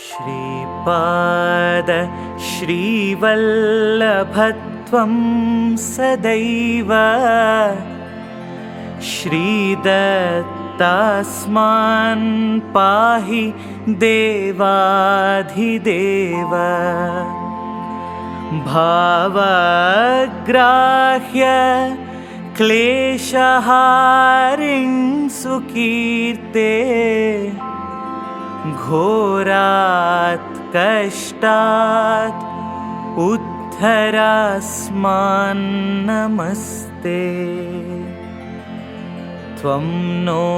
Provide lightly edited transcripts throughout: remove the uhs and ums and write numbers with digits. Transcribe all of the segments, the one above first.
श्रीपाद श्रीवल्लभत्वं सदैव श्रीदत्तास्मान् पाहि देवाधिदेव। भावग्राह्य क्लेशहारिं सुकीर्ते घोरात् कष्टात् उद्धरास्मान् नमस्ते। त्वं नो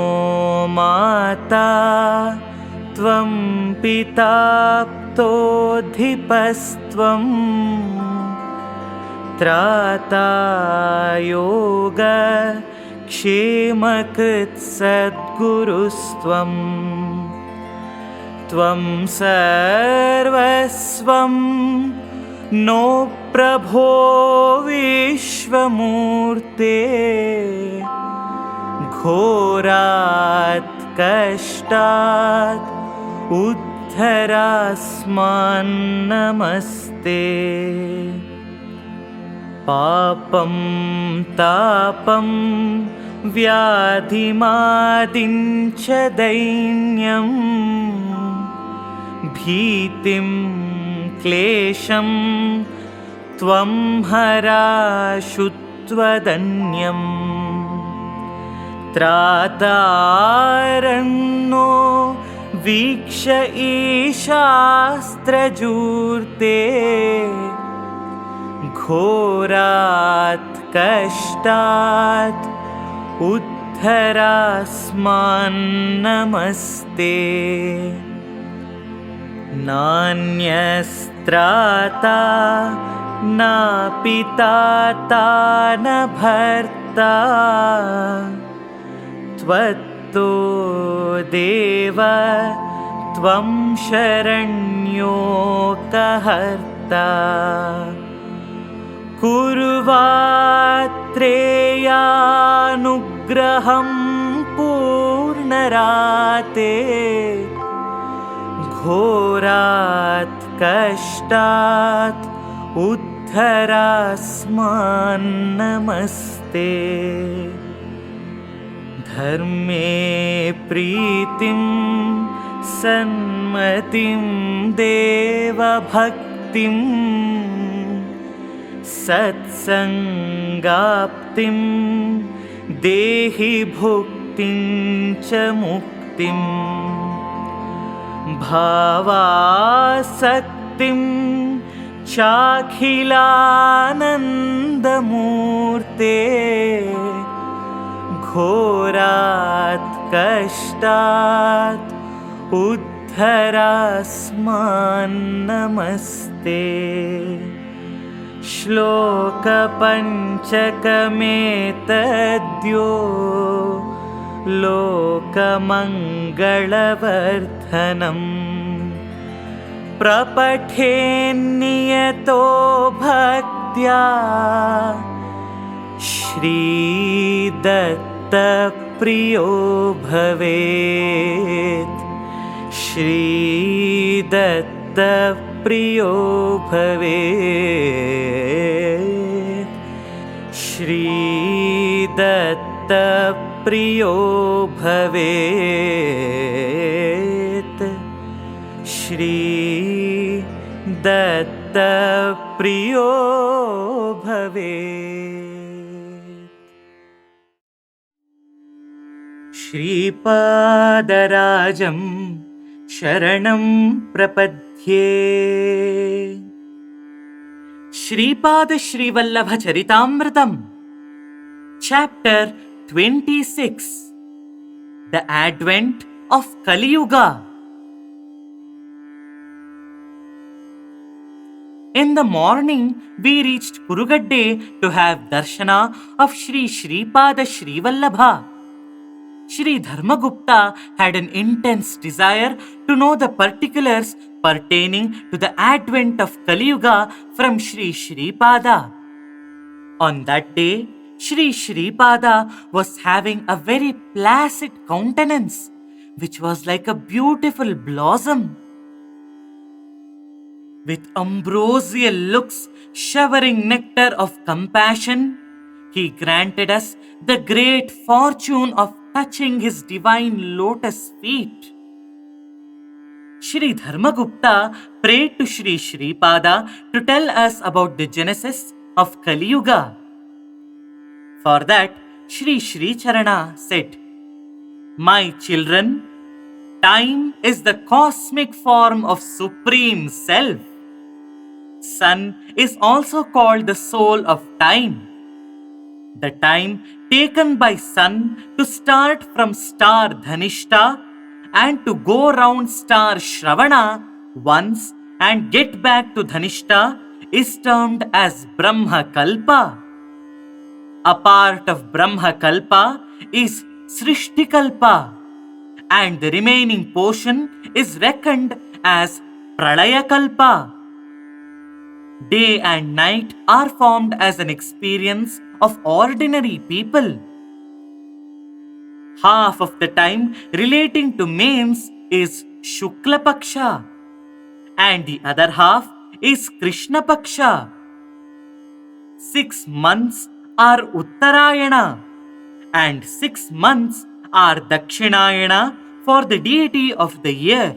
माता त्वं पिता प्तोऽधिपस्त्वं त्राता योग क्षेमकृत् सद्गुरुस्त्वं। त्वं सर्वस्वं नो प्रभो विश्वमूर्ते घोरात् कष्टात् उद्धरास्मान् नमस्ते। पापं तापं व्याधिमादिं च दैन्यं भीतिं क्लेशं त्वं हराशुत्वदन्यम्। त्रातारण्यो वीक्ष ईशास्त्रजूर्ते घोरात् कष्टात् उद्धरास्मान् नमस्ते। नान्यस्त्राता न पिता न भर्ता त्वत्तो देव त्वं शरण्योऽकहर्ता। कुर्वात्रेयानुग्रहं पूर्णराते घोरात् कष्टात् उद्धरास्मान् नमस्ते। धर्मे प्रीतिं सन्मतिं देवभक्तिं सत्सङ्गाप्तिं देहि भुक्तिं च मुक्तिं। भावासक्तिं चाखिलानन्दमूर्ते घोरात् कष्टात् उद्धरास्मान् नमस्ते। श्लोकपञ्चकमेतद्यो लोकमङ्गलवर्धनम् प्रपठेन्नियतो भक्त्या श्रीदत्तप्रियो भवेत्। श्रीदत्तप्रियो भवेत्। श्रीदत्तप्रियो भवेत्। श्रीदत्तप्रियो भवेत्। श्रीपादराजं शरणं प्रपद्ये। Shripad Shrivallabh Charitamritam chapter 26 The Advent of Kali Yuga. In the morning, we reached Kurugadde to have darshana of Shri Shripada Shrivallabha. Shri Dharmagupta had an intense desire to know the particulars pertaining to the advent of Kali Yuga from Shri Shripada. On that day, Shri Shripada was having a very placid countenance, which was like a beautiful blossom. With ambrosial looks showering nectar of compassion, he granted us the great fortune of touching his divine lotus feet. Shri Dharmagupta prayed to Shri Shripada to tell us about the genesis of Kali Yuga. For that, Shri Shri Charana said, "My children, time is the cosmic form of Supreme Self. Sun is also called the soul of time. The time taken by sun to start from star Dhanishta and to go round star Shravana once and get back to Dhanishta is termed as Brahma Kalpa. A part of Brahma Kalpa is Srishti Kalpa, and the remaining portion is reckoned as Pralaya Kalpa. Day and night are formed as an experience of ordinary people. Half of the time relating to mains is Shukla Paksha, and the other half is Krishna Paksha. 6 months are Uttarayana, and 6 months are Dakshinayana for the deity of the year.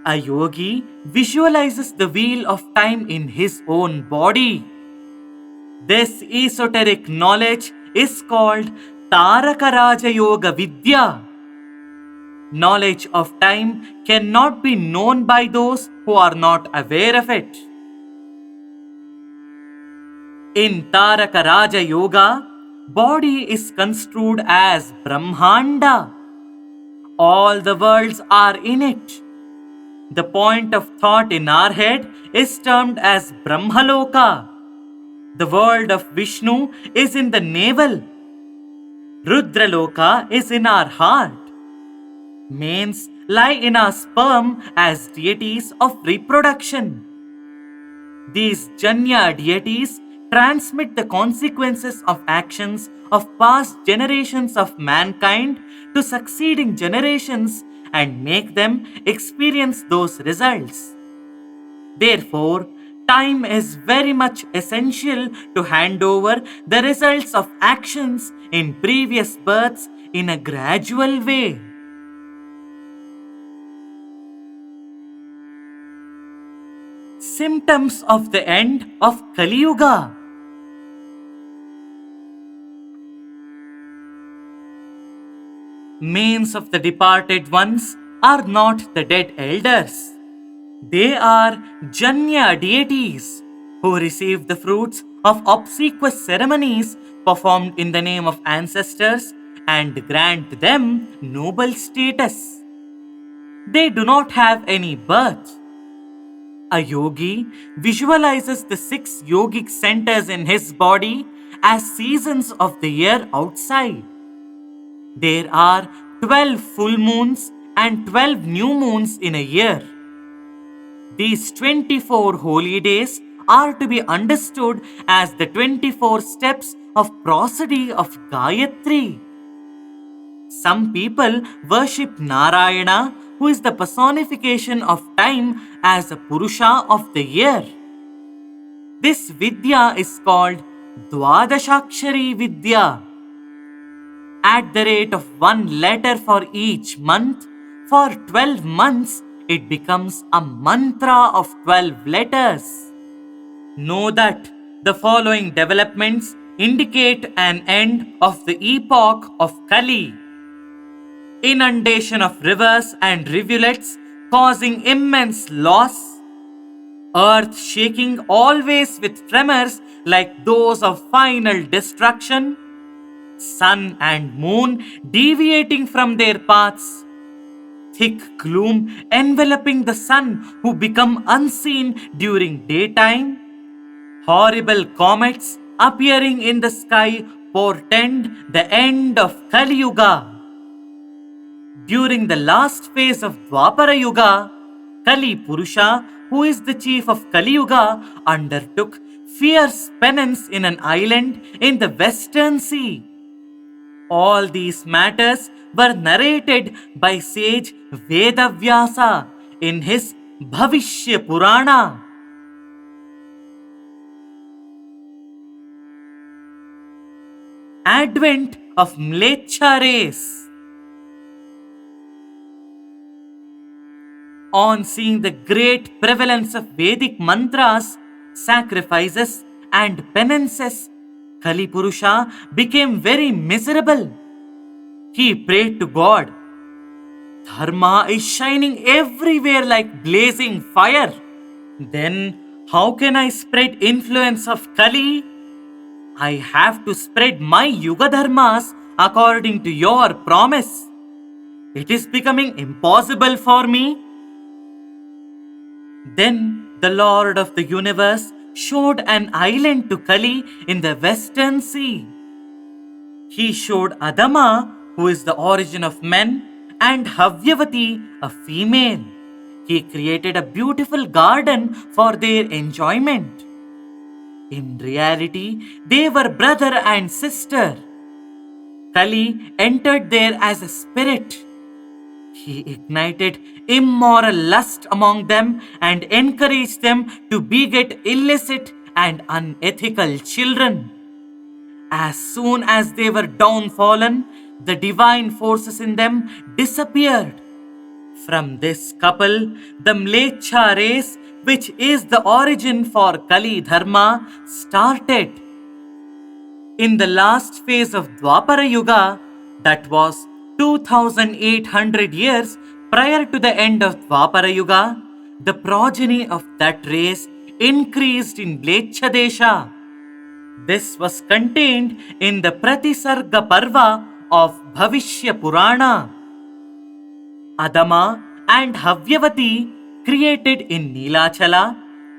A yogi visualizes the wheel of time in his own body. This esoteric knowledge is called Taraka Raja Yoga Vidya. Knowledge of time cannot be known by those who are not aware of it. In Taraka Raja Yoga, body is construed as Brahmanda. All the worlds are in it. The point of thought in our head is termed as Brahmaloka. The world of Vishnu is in the navel. Rudraloka is in our heart. Mains lie in our sperm as deities of reproduction. These Janya deities transmit the consequences of actions of past generations of mankind to succeeding generations and make them experience those results. Therefore, time is very much essential to hand over the results of actions in previous births in a gradual way. Symptoms of the end of Kali Yuga. Mains of the departed ones are not the dead elders. They are Janya deities who receive the fruits of obsequious ceremonies performed in the name of ancestors and grant them noble status. They do not have any birth. A yogi visualizes the 6 yogic centers in his body as seasons of the year outside. There are 12 full moons and 12 new moons in a year. These 24 holy days are to be understood as the 24 steps of prosody of Gayatri. Some people worship Narayana, who is the personification of time, as a Purusha of the year. This Vidya is called Dwadashakshari Vidya. At the rate of 1 letter for each month, for 12 months, it becomes a mantra of 12 letters. Know that the following developments indicate an end of the epoch of Kali. Inundation of rivers and rivulets causing immense loss. Earth shaking always with tremors like those of final destruction. Sun and moon deviating from their paths. Thick gloom enveloping the sun who become unseen during daytime. Horrible comets appearing in the sky portend the end of Kali Yuga. During the last phase of Dwapara Yuga, Kali Purusha, who is the chief of Kali Yuga, undertook fierce penance in an island in the Western Sea. All these matters were narrated by sage Vedavyasa in his Bhavishya Purana. Advent of Mleccha race. On seeing the great prevalence of Vedic mantras, sacrifices, and penances, Kalipurusha became very miserable. He prayed to God. Dharma is shining everywhere like blazing fire. Then how can I spread influence of Kali? I have to spread my Yuga Dharmas according to your promise. It is becoming impossible for me. Then the Lord of the universe showed an island to Kali in the western sea. He showed Adama, who is the origin of men, and Havyavati, a female. He created a beautiful garden for their enjoyment. In reality, they were brother and sister. Kali entered there as a spirit. He ignited immoral lust among them and encouraged them to beget illicit and unethical children. As soon as they were downfallen, the divine forces in them disappeared. From this couple, the Mleccha race, which is the origin for Kali Dharma, started. In the last phase of Dwapara Yuga, that was 2800 years prior to the end of Dwapara Yuga, the progeny of that race increased in Mleccha Desha. This was contained in the Pratisarga Parva of Bhavishya Purana. Adama and Havyavati, created in Nilachala,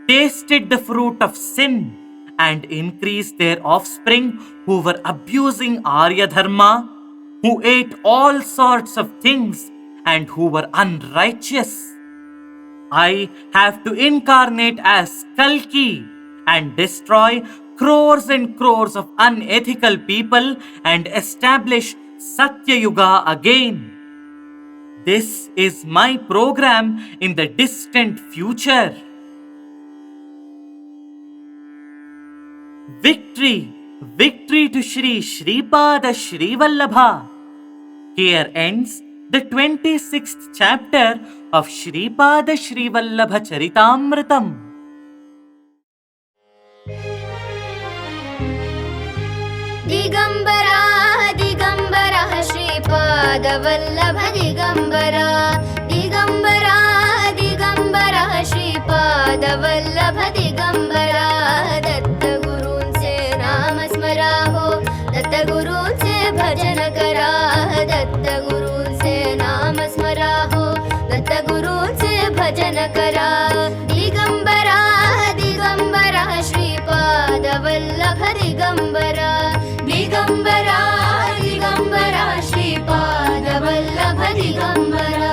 tasted the fruit of sin and increased their offspring who were abusing Arya Dharma, who ate all sorts of things and who were unrighteous. I have to incarnate as Kalki and destroy crores and crores of unethical people and establish Satya Yuga again. This is my program in the distant future. Victory, victory to Shri Shripada Shrivallabha. Here ends the 26th chapter of Shripada Shrivallabha Charitamritam. Digambara Digambara Shripad Vallabh Digambara Digambara Digambara Shripad Vallabh Digambara Dutt गुरूंचे नाम स्मरा हो दत्त गुरूंचे भजन करा दत्त गुरूंचे नाम स्मरा हो दत्त गुरूंचे भजन करा दिगंबरा दिगंबरा श्रीपाद वल्लभ दिगंबरा दिगंबरा दिगंबरा श्रीपाद वल्लभ दिगंबरा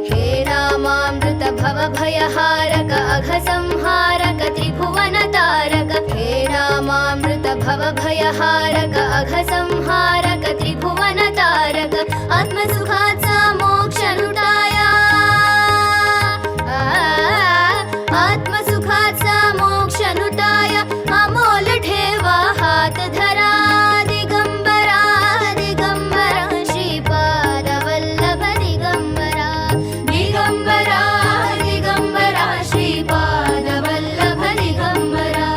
हे नामामृत भव भयहारक अघ संहारक त्रिभुवन तारक हे नामामृत भव भयहारक अघ संहारक त्रिभुवन तारक आत्मसुखाचा मोक्ष लुटाया आत्मसुखाचा मोक्ष लुटाया अमोल ठेवा हात धरा दिगंबरा दिगंबरा श्रीपाद वल्लभ दिगंबरा दिगंबरा दिगंबरा श्रीपाद वल्लभ दिगंबरा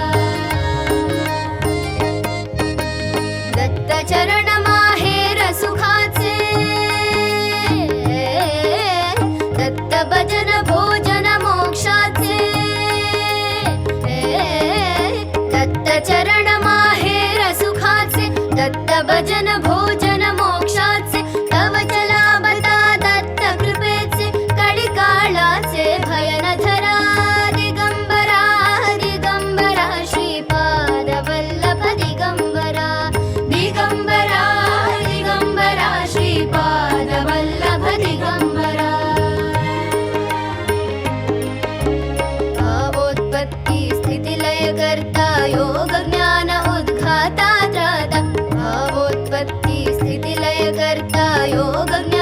दत्त चरण माहेर सुखाचे दत्त भजन भोजन मोक्षाचे दत्त चरण माहेर सुखाचे दत्त भजन भोजन मोक्षाचे तव चलाबता दत्त कृपेचे कडी काळाचे भयन धरा दिगंबरा दिगंबरा श्रीपाद वल्लभ दिगंबरा दिगंबरा दिगंबरा श्रीपाद वल्लभ दिगंबरा भावोत्पत्ति स्थिति लय करता योग ज्ञान उद्घाता त्राता भावोत्पत्ति स्थिति लय करता योग ज्ञान